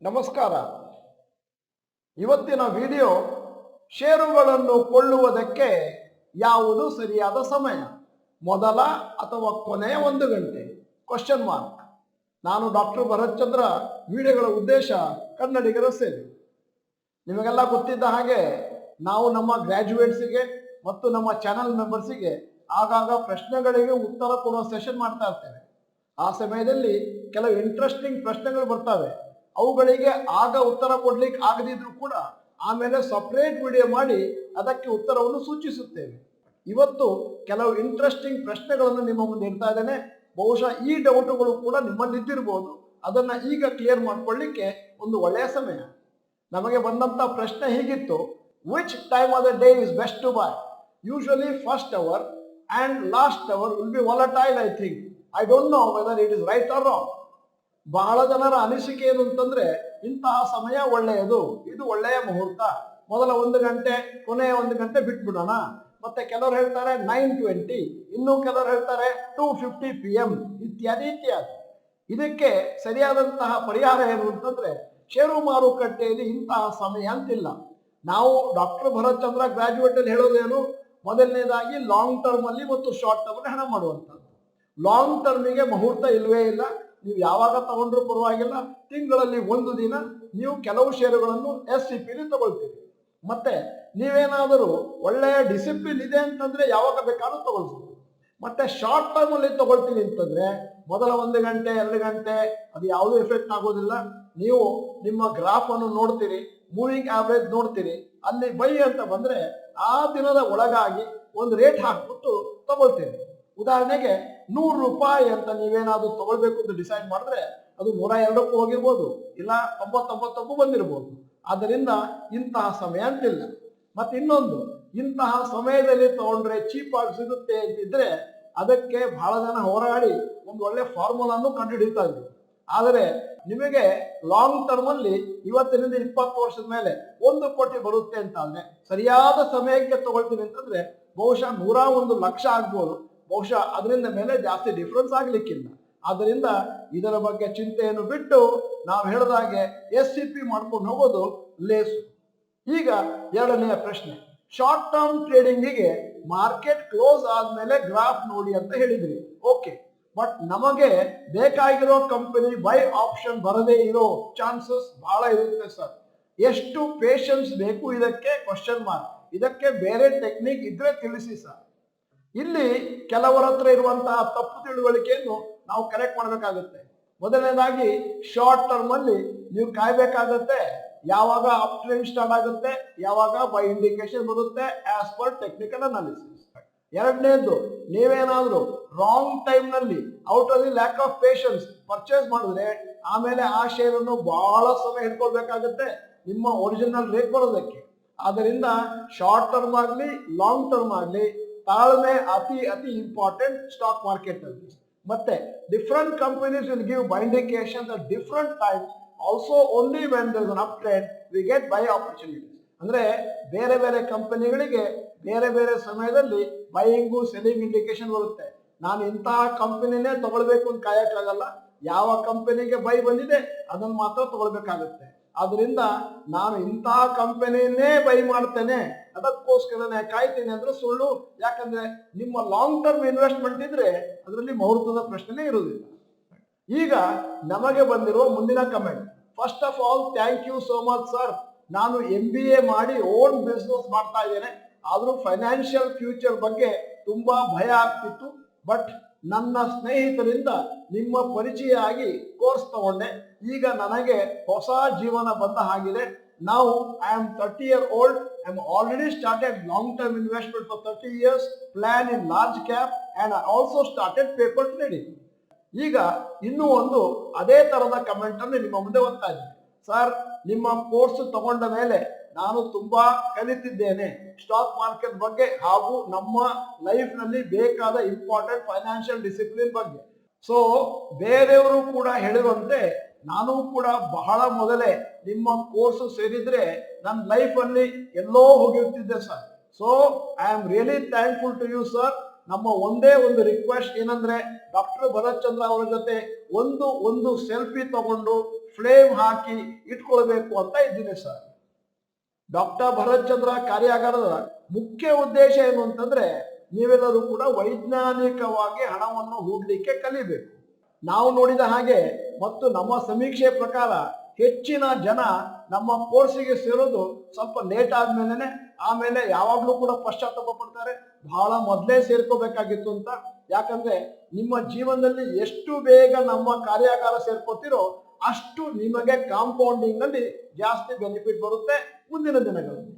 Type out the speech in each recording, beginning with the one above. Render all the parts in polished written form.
ನಮಸ್ಕಾರ. ಇವತ್ತಿನ ವಿಡಿಯೋ ಷೇರುಗಳನ್ನು ಕೊಳ್ಳುವುದಕ್ಕೆ ಯಾವುದು ಸರಿಯಾದ ಸಮಯ, ಮೊದಲ ಅಥವಾ ಕೊನೆಯ 1 ಗಂಟೆ? Question mark. ನಾನು ಡಾಕ್ಟರ್ ಭರತ್ ಚಂದ್ರ. ವಿಡಿಯೋಗಳ ಉದ್ದೇಶ ಕನ್ನಡಿಗರ ಸೇವೆ. ನಿಮಗೆಲ್ಲ ಗೊತ್ತಿದ್ದ ಹಾಗೆ ನಾವು ನಮ್ಮ ಗ್ರ್ಯಾಜುಯೇಟ್ಸಿಗೆ ಮತ್ತು ನಮ್ಮ ಚಾನಲ್ ಮೆಂಬರ್ಸಿಗೆ ಆಗಾಗ ಪ್ರಶ್ನೆಗಳಿಗೆ ಉತ್ತರ ಕೊಡುವ ಸೆಷನ್ ಮಾಡ್ತಾ ಇರ್ತೇವೆ. ಆ ಸಮಯದಲ್ಲಿ ಕೆಲವು ಇಂಟ್ರೆಸ್ಟಿಂಗ್ ಪ್ರಶ್ನೆಗಳು ಬರ್ತವೆ. ಅವುಗಳಿಗೆ ಆಗ ಉತ್ತರ ಕೊಡ್ಲಿಕ್ಕೆ ಆಗದಿದ್ರು ಕೂಡ ಆಮೇಲೆ ಸಪ್ರೇಟ್ ವಿಡಿಯೋ ಮಾಡಿ ಅದಕ್ಕೆ ಉತ್ತರವನ್ನು ಸೂಚಿಸುತ್ತೇವೆ. ಇವತ್ತು ಕೆಲವು ಇಂಟ್ರೆಸ್ಟಿಂಗ್ ಪ್ರಶ್ನೆಗಳನ್ನು ನಿಮ್ಮ ಮುಂದೆ ಇಡ್ತಾ ಇದ್ದೇನೆ. ಬಹುಶಃ ಈ ಡೌಟುಗಳು ಕೂಡ ನಿಮ್ಮಲ್ಲಿ ಇದ್ದಿರಬಹುದು. ಅದನ್ನ ಈಗ ಕ್ಲಿಯರ್ ಮಾಡ್ಕೊಳ್ಳಿಕ್ಕೆ ಒಂದು ಒಳ್ಳೆಯ ಸಮಯ. ನಮಗೆ ಬಂದಂತ ಪ್ರಶ್ನೆ ಹೀಗಿತ್ತು: which time of the day is best to buy? Usually first hour and last hour will be volatile. I think I don't know whether it is right or wrong. ಬಹಳ ಜನರ ಅನಿಸಿಕೆ ಏನು ಅಂತಂದ್ರೆ, ಇಂತಹ ಸಮಯ ಒಳ್ಳೆಯದು, ಇದು ಒಳ್ಳೆಯ ಮುಹೂರ್ತ, ಮೊದಲ 1 ಗಂಟೆ ಕೊನೆಯ 1 ಗಂಟೆ ಬಿಟ್ಬಿಡೋಣ. ಮತ್ತೆ ಕೆಲವರು ಹೇಳ್ತಾರೆ 9:20, ಇನ್ನು ಕೆಲವರು ಹೇಳ್ತಾರೆ 2:50 PM ಇತ್ಯಾದಿ ಇತ್ಯಾದಿ. ಇದಕ್ಕೆ ಸರಿಯಾದಂತಹ ಪರಿಹಾರ ಏನು ಅಂತಂದ್ರೆ, ಷೇರು ಮಾರುಕಟ್ಟೆಯಲ್ಲಿ ಇಂತಹ ಸಮಯ ಅಂತಿಲ್ಲ. ನಾವು ಡಾಕ್ಟರ್ ಭರತ್ ಚಂದ್ರ ಗ್ರಾಜುಯೇಟ್ ಅಲ್ಲಿ ಹೇಳೋದೇನು? ಮೊದಲನೇದಾಗಿ ಲಾಂಗ್ ಟರ್ಮ್ ಅಲ್ಲಿ ಮತ್ತು ಶಾರ್ಟ್ ಟರ್ಮ್ ಅಲ್ಲಿ ಹಣ ಮಾಡುವಂಥದ್ದು. ಲಾಂಗ್ ಟರ್ಮಿಗೆ ಮುಹೂರ್ತ ಇಲ್ವೇ ಇಲ್ಲ. ನೀವು ಯಾವಾಗ ತಗೊಂಡ್ರೂ ಪರವಾಗಿಲ್ಲ. ತಿಂಗಳಲ್ಲಿ 1 ದಿನ ನೀವು ಕೆಲವು ಷೇರುಗಳನ್ನು SCP ತಗೊಳ್ತೀರಿ. ಮತ್ತೆ ನೀವೇನಾದರೂ ಒಳ್ಳೆಯ ಡಿಸಿಪ್ಲಿನ್ ಇದೆ ಅಂತಂದ್ರೆ ಯಾವಾಗ ಬೇಕಾದ್ರೂ ತಗೊಳ್ಬೋದು. ಮತ್ತೆ ಶಾರ್ಟ್ ಟರ್ಮ್ ಅಲ್ಲಿ ತಗೊಳ್ತೀನಿ ಅಂತಂದ್ರೆ ಮೊದಲ 1 ಗಂಟೆ 2 ಗಂಟೆ ಅದು ಯಾವುದೂ ಎಫೆಕ್ಟ್ ಆಗೋದಿಲ್ಲ. ನೀವು ನಿಮ್ಮ ಗ್ರಾಫ್ ಅನ್ನು ನೋಡ್ತೀರಿ, ಮೂವಿಂಗ್ ಆವರೇಜ್ ನೋಡ್ತೀರಿ, ಅಲ್ಲಿ ಬೈ ಅಂತ ಬಂದ್ರೆ ಆ ದಿನದ ಒಳಗಾಗಿ ಒಂದು ರೇಟ್ ಹಾಕ್ಬಿಟ್ಟು ತಗೊಳ್ತೀರಿ. ಉದಾಹರಣೆಗೆ 100 ರೂಪಾಯಿ ಅಂತ ನೀವೇನಾದ್ರೂ ತಗೊಳ್ಬೇಕು ಅಂತ ಡಿಸೈಡ್ ಮಾಡಿದ್ರೆ ಅದು 102ಕ್ಕೂ ಹೋಗಿರ್ಬೋದು, ಇಲ್ಲ 99ಕ್ಕೂ ಬಂದಿರ್ಬೋದು. ಆದ್ದರಿಂದ ಇಂತಹ ಸಮಯ ಅಂತಿಲ್ಲ. ಮತ್ತೆ ಇನ್ನೊಂದು, ಇಂತಹ ಸಮಯದಲ್ಲಿ ತಗೊಂಡ್ರೆ ಚೀಪ್ ಆಗಿ ಸಿಗುತ್ತೆ ಅಂತಿದ್ರೆ ಅದಕ್ಕೆ ಬಹಳ ಜನ ಹೋರಾಡಿ ಒಂದು ಒಳ್ಳೆ ಫಾರ್ಮುಲಾನು ಕಂಡುಹಿಡಿತಾ ಇದ್ರು. ಆದರೆ ನಿಮಗೆ ಲಾಂಗ್ ಟರ್ಮ್ ಅಲ್ಲಿ ಇವತ್ತಿನಿಂದ 20 ವರ್ಷದ ಮೇಲೆ 1 ಕೋಟಿ ಬರುತ್ತೆ ಅಂತ ಅಂದ್ರೆ ಸರಿಯಾದ ಸಮಯಕ್ಕೆ ತಗೊಳ್ತೀನಿ ಅಂತಂದ್ರೆ ಬಹುಶಃ 101 ಲಕ್ಷ ಆಗ್ಬೋದು. ಬಹುಶಃ ಅದರಿಂದ ಮೇಲೆ ಜಾಸ್ತಿ ಡಿಫ್ರೆನ್ಸ್ ಆಗ್ಲಿಕ್ಕಿಲ್ಲ. ಆದ್ದರಿಂದ ಇದರ ಬಗ್ಗೆ ಚಿಂತೆಯನ್ನು ಬಿಟ್ಟು ನಾವು ಹೇಳಿದಾಗೆ SCP ಮಾಡ್ಕೊಂಡು ಹೋಗೋದು ಲೇಸು. ಈಗ ಎರಡನೆಯ ಪ್ರಶ್ನೆ, ಶಾರ್ಟ್ ಟರ್ಮ್ ಟ್ರೇಡಿಂಗಿಗೆ ಮಾರ್ಕೆಟ್ ಕ್ಲೋಸ್ ಆದ್ಮೇಲೆ ಗ್ರಾಫ್ ನೋಡಿ ಅಂತ ಹೇಳಿದ್ರಿ. ಓಕೆ, ಬಟ್ ನಮಗೆ ಬೇಕಾಗಿರೋ ಕಂಪನಿ ಬೈ ಆಪ್ಷನ್ ಬರದೇ ಇರೋ ಚಾನ್ಸಸ್ ಬಹಳ ಇರುತ್ತೆ ಸರ್. ಎಷ್ಟು ಪೇಷನ್ಸ್ ಬೇಕು ಇದಕ್ಕೆ? Question mark. ಇದಕ್ಕೆ ಬೇರೆ ಟೆಕ್ನಿಕ್ ಇದ್ರೆ ತಿಳಿಸಿ ಸರ್. ಇಲ್ಲಿ ಕೆಲವರ ಹತ್ರ ಇರುವಂತಹ ತಪ್ಪು ತಿಳುವಳಿಕೆಯನ್ನು ನಾವು ಕರೆಕ್ಟ್ ಮಾಡಬೇಕಾಗುತ್ತೆ. ಮೊದಲನೇದಾಗಿ ಶಾರ್ಟ್ ಟರ್ಮ್ ಅಲ್ಲಿ ನೀವು ಕಾಯ್ಬೇಕಾಗತ್ತೆ. ಯಾವಾಗ ಅಪ್ ಟ್ರೆಂಡ್ ಸ್ಟಾರ್ಟ್ ಆಗುತ್ತೆ, ಯಾವಾಗ ಬೈ ಇಂಡಿಕೇಶನ್ ಬರುತ್ತೆ ಆಸ್ ಪರ್ ಟೆಕ್ನಿಕಲ್ ಅನಾಲಿಸಿಸ್. ಎರಡನೇದು, ನೀವೇನಾದ್ರೂ ರಾಂಗ್ ಟೈಮ್ ನಲ್ಲಿ out of the lack of patience purchase ಮಾಡಿದ್ರೆ ಆಮೇಲೆ ಆ ಶೇರ್ ಅನ್ನು ಬಹಳ ಸಮಯ ಹಿಡ್ಕೊಳ್ಬೇಕಾಗತ್ತೆ ನಿಮ್ಮ ಒರಿಜಿನಲ್ ರೇಟ್ ಬರೋದಕ್ಕೆ. ಆದ್ದರಿಂದ ಶಾರ್ಟ್ ಟರ್ಮ್ ಆಗಲಿ ಲಾಂಗ್ ಟರ್ಮ್ ಆಗಲಿ ತಾಳ್ಮೆ ಅತಿ ಅತಿ ಇಂಪಾರ್ಟೆಂಟ್ ಸ್ಟಾಕ್ ಮಾರ್ಕೆಟ್ ಅಲ್ಲಿ. ಮತ್ತೆ different companies will give buy indication at different times. Also only when there is an up trend we get buy opportunities. ಅಂದ್ರೆ ಬೇರೆ ಬೇರೆ ಕಂಪನಿಗಳಿಗೆ ಬೇರೆ ಬೇರೆ ಸಮಯದಲ್ಲಿ ಬೈಯಿಂಗು ಸೆಲ್ಲಿಂಗ್ ಇಂಡಿಕೇಶನ್ ಬರುತ್ತೆ. ನಾನು ಇಂತಹ ಕಂಪನಿನೇ ತಗೊಳ್ಬೇಕು ಅಂತ ಕಾಯಕ್ಕಾಗಲ್ಲ. ಯಾವ ಕಂಪನಿಗೆ ಬೈ ಬಂದಿದೆ ಅದನ್ನು ಮಾತ್ರ ತಗೊಳ್ಬೇಕಾಗುತ್ತೆ. ಆದ್ರಿಂದ ನಾನು ಇಂತಹ ಕಂಪನಿಯನ್ನೇ ಬೈ ಮಾಡ್ತೇನೆ, ಅದಕ್ಕೋಸ್ಕರನೇ ಕಾಯ್ತೇನೆ ಅಂದ್ರೆ ಸುಳ್ಳು. ಯಾಕಂದ್ರೆ ನಿಮ್ಮ ಲಾಂಗ್ ಟರ್ಮ್ ಇನ್ವೆಸ್ಟ್ಮೆಂಟ್ ಇದ್ರೆ ಅದರಲ್ಲಿ ಮುಹೂರ್ತದ ಪ್ರಶ್ನೆ ಇರುವುದಿಲ್ಲ. ಈಗ ನಮಗೆ ಬಂದಿರುವ ಮುಂದಿನ comment. First of all thank you so much sir. ನಾನು MBA ಮಾಡಿ ಓನ್ ಬಿಸ್ನೆಸ್ ಮಾಡ್ತಾ ಇದ್ದೇನೆ. ಆದ್ರೂ ಫೈನಾನ್ಷಿಯಲ್ ಫ್ಯೂಚರ್ ಬಗ್ಗೆ ತುಂಬಾ ಭಯ ಆಗ್ತಿತ್ತು. ಬಟ್ ನನ್ನ ಸ್ನೇಹಿತರಿಂದ ನಿಮ್ಮ ಪರಿಚಯ ಆಗಿ ಕೋರ್ಸ್ ತಗೊಂಡೆ. ಈಗ ನನಗೆ ಹೊಸ ಜೀವನ ಬಂದ ಹಾಗಿದೆ. ನಾವು I am 30 years old. I am already started long-term investment for 30 years, plan in large cap and I also started paper trading. ಈಗ ಇನ್ನೂ ಒಂದು ಅದೇ ತರದ ಕಮೆಂಟ್ ಅನ್ನು ನಿಮ್ಮ ಮುಂದೆ ಓದ್ತಾ ಇದ್ದೀನಿ. ಸರ್, ನಿಮ್ಮ ಕೋರ್ಸ್ ತಗೊಂಡ ಮೇಲೆ ನಾನು ತುಂಬಾ ಕಲಿತಿದ್ದೇನೆ ಸ್ಟಾಕ್ ಮಾರ್ಕೆಟ್ ಬಗ್ಗೆ ಹಾಗೂ ನಮ್ಮ ಲೈಫ್ ನಲ್ಲಿ ಬೇಕಾದ ಇಂಪಾರ್ಟೆಂಟ್ ಫೈನಾನ್ಷಿಯಲ್ ಡಿಸಿಪ್ಲಿನ್ ಬಗ್ಗೆ. ಸೊ ಬೇರೆಯವರು ಕೂಡ ಹೇಳಿರುವಂತೆ ನಾನು ಕೂಡ ಬಹಳ ಮೊದಲೇ ನಿಮ್ಮ ಕೋರ್ಸ್ ಸೇರಿದ್ರೆ ನನ್ನ ಲೈಫ್ ಅಲ್ಲಿ ಎಲ್ಲೋ ಹೋಗಿರ್ತಿದ್ದೆ sir. So I am really thankful to you sir. ನಮ್ಮ ಒಂದೇ ಒಂದು ರಿಕ್ವೆಸ್ಟ್ ಏನಂದ್ರೆ, ಡಾಕ್ಟರ್ ಭರತ್ ಚಂದ್ರ ಅವರ ಜೊತೆ ಒಂದು ಸೆಲ್ಫಿ ತಗೊಂಡು ಫ್ಲೇಮ್ ಹಾಕಿ ಇಟ್ಕೊಳ್ಬೇಕು ಅಂತ ಇದ್ದೀನಿ ಸರ್. ಡಾಕ್ಟರ್ ಭರತ್ ಚಂದ್ರ ಕಾರ್ಯಾಗಾರದ ಮುಖ್ಯ ಉದ್ದೇಶ ಏನು ಅಂತಂದ್ರೆ ನೀವೆಲ್ಲರೂ ಕೂಡ ವೈಜ್ಞಾನಿಕವಾಗಿ ಹಣವನ್ನು ಹೂಡಲಿಕ್ಕೆ ಕಲಿಬೇಕು. ನಾವು ನೋಡಿದ ಹಾಗೆ ಮತ್ತು ನಮ್ಮ ಸಮೀಕ್ಷೆ ಪ್ರಕಾರ ಹೆಚ್ಚಿನ ಜನ ನಮ್ಮ ಕೋರ್ಸಿಗೆ ಸೇರೋದು ಸ್ವಲ್ಪ ಲೇಟ್ ಆದ್ಮೇಲೆ, ಆಮೇಲೆ ಯಾವಾಗ್ಲೂ ಕೂಡ ಪಶ್ಚಾತ್ತಾಪ ಪಡ್ತಾರೆ, ಬಹಳ ಮೊದಲೇ ಸೇರ್ಕೋಬೇಕಾಗಿತ್ತು ಅಂತ. ಯಾಕಂದ್ರೆ ನಿಮ್ಮ ಜೀವನದಲ್ಲಿ ಎಷ್ಟು ಬೇಗ ನಮ್ಮ ಕಾರ್ಯಾಗಾರ ಸೇರ್ಕೋತಿರೋ ಅಷ್ಟು ನಿಮಗೆ ಕಾಂಪೌಂಡಿಂಗ್ ನಲ್ಲಿ ಜಾಸ್ತಿ ಬೆನಿಫಿಟ್ ಬರುತ್ತೆ ಮುಂದಿನ ದಿನಗಳಲ್ಲಿ.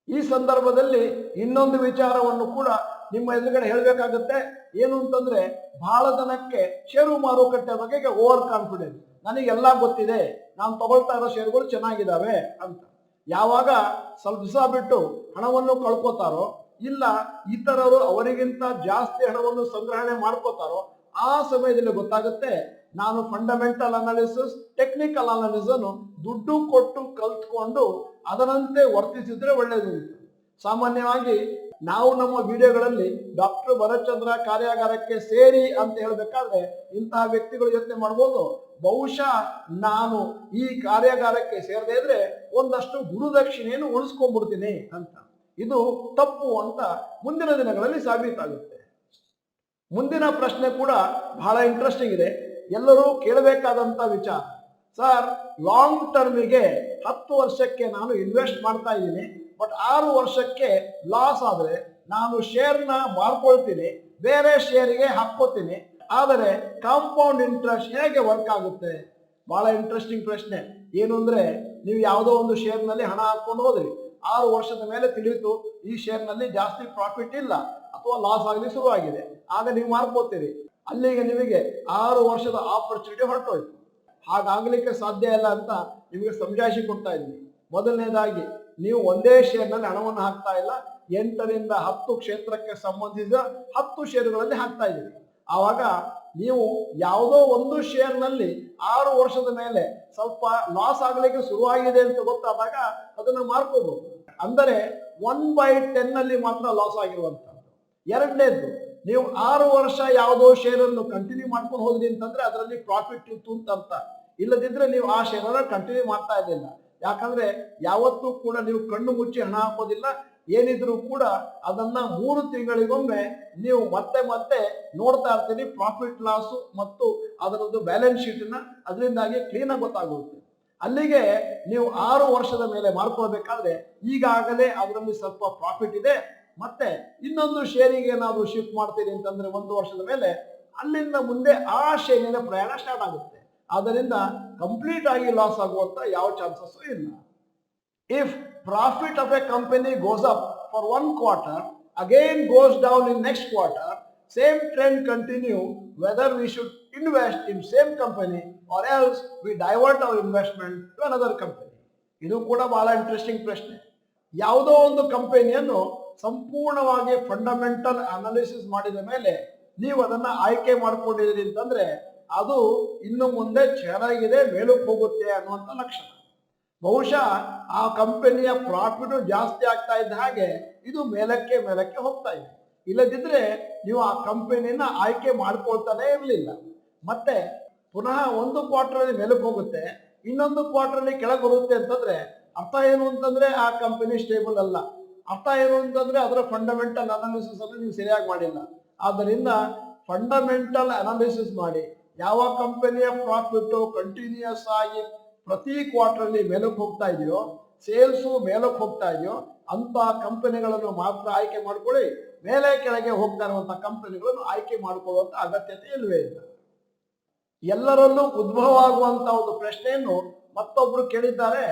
ಈ ಸಂದರ್ಭದಲ್ಲಿ ಇನ್ನೊಂದು ವಿಚಾರವನ್ನು ಕೂಡ ನಿಮ್ಮ ಎದುರುಗಡೆ ಹೇಳಬೇಕಾಗುತ್ತೆ. ಏನು ಅಂತಂದ್ರೆ ಬಹಳ ಜನಕ್ಕೆ ಷೇರು ಮಾರುಕಟ್ಟೆ ಬಗ್ಗೆ ಓವರ್ ಕಾನ್ಫಿಡೆನ್ಸ್, ನನಗೆಲ್ಲ ಗೊತ್ತಿದೆ, ನಾನು ತಗೊಳ್ತಾ ಇರೋ ಷೇರುಗಳು ಚೆನ್ನಾಗಿದ್ದಾವೆ ಅಂತ. ಯಾವಾಗ ಸ್ವಲ್ಪ ದಿವಸ ಬಿಟ್ಟು ಹಣವನ್ನು ಕಳ್ಕೊತಾರೋ ಇಲ್ಲ ಇತರರು ಅವರಿಗಿಂತ ಜಾಸ್ತಿ ಹಣವನ್ನು ಸಂಗ್ರಹಣೆ ಮಾಡ್ಕೋತಾರೋ ಆ ಸಮಯದಲ್ಲಿ ಗೊತ್ತಾಗುತ್ತೆ ನಾನು ಫಂಡಮೆಂಟಲ್ ಅನಾಲಿಸಿಸ್, ಟೆಕ್ನಿಕಲ್ ಅನಾಲಿಸಿಸ್ ದುಡ್ಡು ಕೊಟ್ಟು ಕಲ್ತ್ಕೊಂಡು ಅದರಂತೆ ವರ್ತಿಸಿದ್ರೆ ಒಳ್ಳೆಯದು. ಸಾಮಾನ್ಯವಾಗಿ ನಾವು ನಮ್ಮ ವಿಡಿಯೋಗಳಲ್ಲಿ ಡಾಕ್ಟರ್ ಭರತ್ ಚಂದ್ರ ಕಾರ್ಯಾಗಾರಕ್ಕೆ ಸೇರಿ ಅಂತ ಹೇಳ್ಬೇಕಾದ್ರೆ ಇಂತಹ ವ್ಯಕ್ತಿಗಳು ಯೋಚನೆ ಮಾಡ್ಬೋದು, ಬಹುಶಃ ನಾನು ಈ ಕಾರ್ಯಾಗಾರಕ್ಕೆ ಸೇರದೇ ಇದ್ರೆ ಒಂದಷ್ಟು ಗುರುದಕ್ಷಿಣೆಯನ್ನು ಉಳಿಸ್ಕೊಂಡ್ಬಿಡ್ತೀನಿ ಅಂತ. ಇದು ತಪ್ಪು ಅಂತ ಮುಂದಿನ ದಿನಗಳಲ್ಲಿ ಸಾಬೀತಾಗುತ್ತೆ. ಮುಂದಿನ ಪ್ರಶ್ನೆ ಕೂಡ ಬಹಳ ಇಂಟ್ರೆಸ್ಟಿಂಗ್ ಇದೆ, ಎಲ್ಲರೂ ಕೇಳಬೇಕಾದಂತ ವಿಚಾರ. ಸರ್, ಲಾಂಗ್ ಟರ್ಮಿಗೆ 10 ವರ್ಷಕ್ಕೆ ನಾನು ಇನ್ವೆಸ್ಟ್ ಮಾಡ್ತಾ ಇದ್ದೀನಿ, ಬಟ್ 6 ವರ್ಷಕ್ಕೆ ಲಾಸ್ ಆದ್ರೆ ನಾನು ಶೇರ್ನ ಮಾರ್ಕೊಳ್ತೀನಿ, ಬೇರೆ ಶೇರಿಗೆ ಹಾಕೋತೀನಿ, ಆದರೆ ಕಾಂಪೌಂಡ್ ಇಂಟ್ರೆಸ್ಟ್ ಹೇಗೆ ವರ್ಕ್ ಆಗುತ್ತೆ? ಬಹಳ ಇಂಟ್ರೆಸ್ಟಿಂಗ್ ಪ್ರಶ್ನೆ. ಏನು ಅಂದ್ರೆ ನೀವು ಯಾವುದೋ ಒಂದು ಶೇರ್ನಲ್ಲಿ ಹಣ ಹಾಕೊಂಡು ಹೋದ್ರಿ, 6 ವರ್ಷದ ಮೇಲೆ ತಿಳಿಯಿತು ಈ ಶೇರ್ನಲ್ಲಿ ಜಾಸ್ತಿ ಪ್ರಾಫಿಟ್ ಇಲ್ಲ ಅಥವಾ ಲಾಸ್ ಆಗಲಿ ಶುರುವಾಗಿದೆ, ಆಗ ನೀವು ಮಾರ್ಕೋತೀರಿ. ಅಲ್ಲಿಗೆ ನಿಮಗೆ 6 ವರ್ಷದ ಆಪರ್ಚುನಿಟಿ ಹೊರಟೋಯ್ತು. ಹಾಗಾಗ್ಲಿಕ್ಕೆ ಸಾಧ್ಯ ಇಲ್ಲ ಅಂತ ನಿಮಗೆ ಸಮಜಾಯಿಸಿ ಕೊಡ್ತಾ ಇದ್ದೀನಿ. ಮೊದಲನೇದಾಗಿ ನೀವು ಒಂದೇ ಶೇರ್ನಲ್ಲಿ ಹಣವನ್ನು ಹಾಕ್ತಾ ಇಲ್ಲ, 8ರಿಂದ 10 ಕ್ಷೇತ್ರಕ್ಕೆ ಸಂಬಂಧಿಸಿದ 10 ಷೇರುಗಳಲ್ಲಿ ಹಾಕ್ತಾ ಇದ್ದೀರಿ. ಆವಾಗ ನೀವು ಯಾವುದೋ ಒಂದು ಶೇರ್ನಲ್ಲಿ 6 ವರ್ಷದ ಮೇಲೆ ಸ್ವಲ್ಪ ಲಾಸ್ ಆಗ್ಲಿಕ್ಕೆ ಶುರುವಾಗಿದೆ ಅಂತ ಗೊತ್ತಾದಾಗ ಅದನ್ನು ಮಾರ್ಕೋಬಹುದು. ಅಂದರೆ 1/10 ನಲ್ಲಿ ಮಾತ್ರ ಲಾಸ್ ಆಗಿರುವಂತದ್ದು. ಎರಡನೇದು, ನೀವು 6 ವರ್ಷ ಯಾವುದೋ ಶೇರನ್ನು ಕಂಟಿನ್ಯೂ ಮಾಡ್ಕೊಂಡು ಹೋದ್ರಿ ಅಂತಂದ್ರೆ ಅದರಲ್ಲಿ ಪ್ರಾಫಿಟ್ ಇತ್ತು ಅಂತ. ಇಲ್ಲದಿದ್ರೆ ನೀವು ಆ ಶೇರನ್ನು ಕಂಟಿನ್ಯೂ ಮಾಡ್ತಾ ಇರಲಿಲ್ಲ. ಯಾಕಂದ್ರೆ ಯಾವತ್ತೂ ಕೂಡ ನೀವು ಕಣ್ಣು ಮುಚ್ಚಿ ಹಣ ಹಾಕೋದಿಲ್ಲ, ಏನಿದ್ರು ಕೂಡ ಅದನ್ನ 3 ತಿಂಗಳಿಗೊಮ್ಮೆ ನೀವು ಮತ್ತೆ ಮತ್ತೆ ನೋಡ್ತಾ ಇರ್ತೀರಿ, ಪ್ರಾಫಿಟ್ ಲಾಸ್ ಮತ್ತು ಅದರದ್ದು ಬ್ಯಾಲೆನ್ಸ್ ಶೀಟ್ ನ, ಅದರಿಂದಾಗಿ ಕ್ಲೀನ್ ಆಗಿ ಗೊತ್ತಾಗುತ್ತೆ. ಅಲ್ಲಿಗೆ ನೀವು 6 ವರ್ಷದ ಮೇಲೆ ಮಾಡ್ಕೊಳ್ಬೇಕಾದ್ರೆ ಈಗಾಗಲೇ ಅದರಲ್ಲಿ ಸ್ವಲ್ಪ ಪ್ರಾಫಿಟ್ ಇದೆ, ಮತ್ತೆ ಇನ್ನೊಂದು ಶೇರಿಗೆ ಏನಾದ್ರು ಶಿಫ್ಟ್ ಮಾಡ್ತೀರಿ ಅಂತಂದ್ರೆ 1 ವರ್ಷದ ಮೇಲೆ ಅಲ್ಲಿಂದ ಮುಂದೆ ಆ ಶೇರಿನ ಪ್ರಯಾಣ ಸ್ಟಾರ್ಟ್ ಆಗುತ್ತೆ. ಆದ್ದರಿಂದ ಕಂಪ್ಲೀಟ್ ಆಗಿ ಲಾಸ್ ಆಗುವಂತ ಯಾವ ಚಾನ್ಸಸ್ ಇಲ್ಲ. If profit of A company goes up for 1 quarter, again goes down in next quarter, same trend continue, whether we should invest in same company or else we divert our investment to another company. ಇದು ಕೂಡ ಬಹಳ interesting ಪ್ರಶ್ನೆ. ಯಾವುದೋ ಒಂದು ಕಂಪನಿಯನ್ನು ಸಂಪೂರ್ಣವಾಗಿ fundamental analysis ಮಾಡಿದ ಮೇಲೆ ನೀವು ಅದನ್ನ ಆಯ್ಕೆ ಮಾಡ್ಕೊಂಡಿದ್ದೀರಿ ಅಂತಂದ್ರೆ ಅದು ಇನ್ನು ಮುಂದೆ ಚೆನ್ನಾಗಿದೆ, ಮೇಲಕ್ಕೆ ಹೋಗುತ್ತೆ ಅನ್ನುವಂಥ ಲಕ್ಷಣ. ಬಹುಶಃ ಆ ಕಂಪನಿಯ ಪ್ರಾಫಿಟ್ ಜಾಸ್ತಿ ಆಗ್ತಾ ಇದ್ದ ಹಾಗೆ ಇದು ಮೇಲಕ್ಕೆ ಮೇಲಕ್ಕೆ ಹೋಗ್ತಾ ಇದೆ. ಇಲ್ಲದಿದ್ರೆ ನೀವು ಆ ಕಂಪನಿನ ಆಯ್ಕೆ ಮಾಡ್ಕೊಳ್ತಾನೆ ಇರಲಿಲ್ಲ. ಮತ್ತೆ ಪುನಃ 1 ಕ್ವಾರ್ಟರ್ ಅಲ್ಲಿ ಮೇಲಕ್ಕೆ ಹೋಗುತ್ತೆ, ಇನ್ನೊಂದು ಕ್ವಾರ್ಟರ್ ಅಲ್ಲಿ ಕೆಳಗೆ ಬರುತ್ತೆ ಅಂತಂದ್ರೆ ಅರ್ಥ ಏನು ಅಂತಂದ್ರೆ ಆ ಕಂಪನಿ ಸ್ಟೇಬಲ್ ಅಲ್ಲ. ಅರ್ಥ ಏನು ಅಂತಂದ್ರೆ ಅದರ ಫಂಡಮೆಂಟಲ್ ಅನಾಲಿಸಿಸ್ ಅನ್ನು ನೀವು ಸರಿಯಾಗಿ ಮಾಡಿಲ್ಲ. ಆದ್ದರಿಂದ ಫಂಡಮೆಂಟಲ್ ಅನಾಲಿಸಿಸ್ ಮಾಡಿ ಯಾವ ಕಂಪನಿಯ ಪ್ರಾಫಿಟ್ ಕಂಟಿನ್ಯೂಸ್ ಆಗಿ ಪ್ರತಿ ಕ್ವಾರ್ಟರ್ ಅಲ್ಲಿ ಮೇಲಕ್ಕೆ ಹೋಗ್ತಾ ಇದೆಯೋ, ಸೇಲ್ಸು ಮೇಲಕ್ಕೆ ಹೋಗ್ತಾ ಇದೆಯೋ ಅಂತ ಕಂಪನಿಗಳನ್ನು ಮಾತ್ರ ಆಯ್ಕೆ ಮಾಡ್ಕೊಳ್ಳಿ. ಮೇಲೆ ಕೆಳಗೆ ಹೋಗ್ತಾ ಇರುವಂತಹ ಕಂಪನಿಗಳನ್ನು ಆಯ್ಕೆ ಮಾಡಿಕೊಳ್ಳುವಂತ ಅಗತ್ಯತೆ ಇಲ್ಲವೇ ಇಲ್ಲ. ಎಲ್ಲರಲ್ಲೂ ಉದ್ಭವ ಆಗುವಂತ ಒಂದು ಪ್ರಶ್ನೆಯನ್ನು ಮತ್ತೊಬ್ರು ಕೇಳಿದ್ದಾರೆ,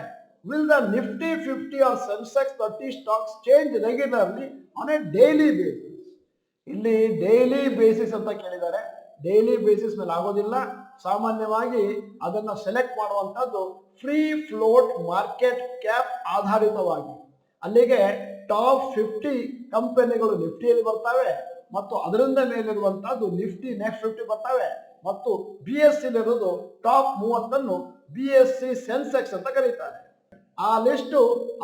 will the Nifty 50 or Sensex 30 stocks change regularly on a daily basis? ಇಲ್ಲಿ ಡೈಲಿ ಬೇಸಿಸ್ ಅಂತ ಕೇಳಿದ್ದಾರೆ. ಡೈಲಿ ಬೇಸಿಸ್ ಮೇಲೆ ಆಗೋದಿಲ್ಲ. ಸಾಮಾನ್ಯವಾಗಿ ಅದನ್ನ ಸೆಲೆಕ್ಟ್ ಮಾಡುವಂತದ್ದು ಫ್ರೀ ಫ್ಲೋಟ್ ಮಾರ್ಕೆಟ್ ಕ್ಯಾಪ್ ಆಧಾರಿತವಾಗಿ. ಅಲ್ಲಿಗೆ ಟಾಪ್ 50 ಕಂಪನಿಗಳು ನಿಫ್ಟಿಯಲ್ಲಿ ಬರ್ತವೆ ಮತ್ತು ಅದರಿಂದ ಮೇಲಿರುವಂತಹದ್ದು ನಿಫ್ಟಿ ನೆಕ್ಸ್ಟ್ 50 ಬರ್ತವೆ ಮತ್ತು BSE ಇರೋದು ಟಾಪ್ 30 BSE ಸೆನ್ಸೆಕ್ಸ್ ಅಂತ ಕರೀತಾರೆ. ಆ ಲಿಸ್ಟು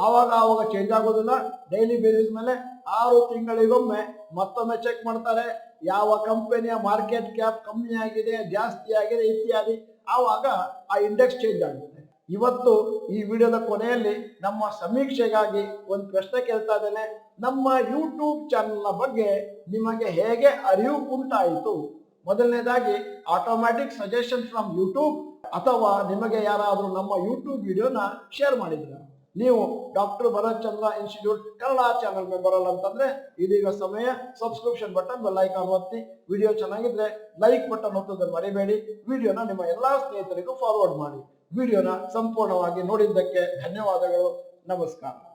ಆವಾಗ ಚೇಂಜ್ ಆಗೋದಿಲ್ಲ. ಡೈಲಿ ಬೇಸಿಸ್ ಮೇಲೆ 6 ತಿಂಗಳಿಗೊಮ್ಮೆ ಮತ್ತೊಮ್ಮೆ ಚೆಕ್ ಮಾಡ್ತಾರೆ. ಯಾವ ಕಂಪನಿಯ ಮಾರ್ಕೆಟ್ ಕ್ಯಾಪ್ ಕಮ್ಮಿ ಆಗಿದೆ, ಜಾಸ್ತಿ ಆಗಿದೆ ಇತ್ಯಾದಿ ಆವಾಗ ಆ ಇಂಡೆಕ್ಸ್ ಚೇಂಜ್ ಆಗುತ್ತೆ. ಇವತ್ತು ಈ ವಿಡಿಯೋದ ಕೊನೆಯಲ್ಲಿ ನಮ್ಮ ಸಮೀಕ್ಷೆಗಾಗಿ ಒಂದು ಪ್ರಶ್ನೆ ಕೇಳ್ತಾ ಇದ್ದೇನೆ. ನಮ್ಮ ಯೂಟ್ಯೂಬ್ ಚಾನೆಲ್ನ ಬಗ್ಗೆ ನಿಮಗೆ ಹೇಗೆ ಅರಿವು ಉಂಟಾಯಿತು? ಮೊದಲನೇದಾಗಿ ಆಟೋಮ್ಯಾಟಿಕ್ ಸಜೆಷನ್ ಫ್ರಮ್ ಯೂಟ್ಯೂಬ್, ಅಥವಾ ನಿಮಗೆ ಯಾರಾದರೂ ನಮ್ಮ ಯೂಟ್ಯೂಬ್ ವಿಡಿಯೋನ ಶೇರ್ ಮಾಡಿದ್ರ? ನೀವು ಡಾಕ್ಟರ್ ಭರತ್ ಚಂದ್ರ ಇನ್ಸ್ಟಿಟ್ಯೂಟ್ ಕನ್ನಡ ಚಾನಲ್ ಮೆಂಬರ್ ಅಲ್ಲ ಅಂತಂದ್ರೆ ಇದೀಗ ಸಮಯ ಸಬ್ಸ್ಕ್ರಿಪ್ಷನ್ ಬಟನ್ ಬೆಲ್ ಐಕಾನ್ ಒತ್ತಿ. ವಿಡಿಯೋ ಚೆನ್ನಾಗಿದ್ರೆ ಲೈಕ್ ಬಟನ್ ಒತ್ತೋದನ್ನು ಮರಿಬೇಡಿ. ವಿಡಿಯೋನ ನಿಮ್ಮ ಎಲ್ಲಾ ಸ್ನೇಹಿತರಿಗೂ ಫಾರ್ವರ್ಡ್ ಮಾಡಿ. ವಿಡಿಯೋನ ಸಂಪೂರ್ಣವಾಗಿ ನೋಡಿದ್ದಕ್ಕೆ ಧನ್ಯವಾದಗಳು. ನಮಸ್ಕಾರ.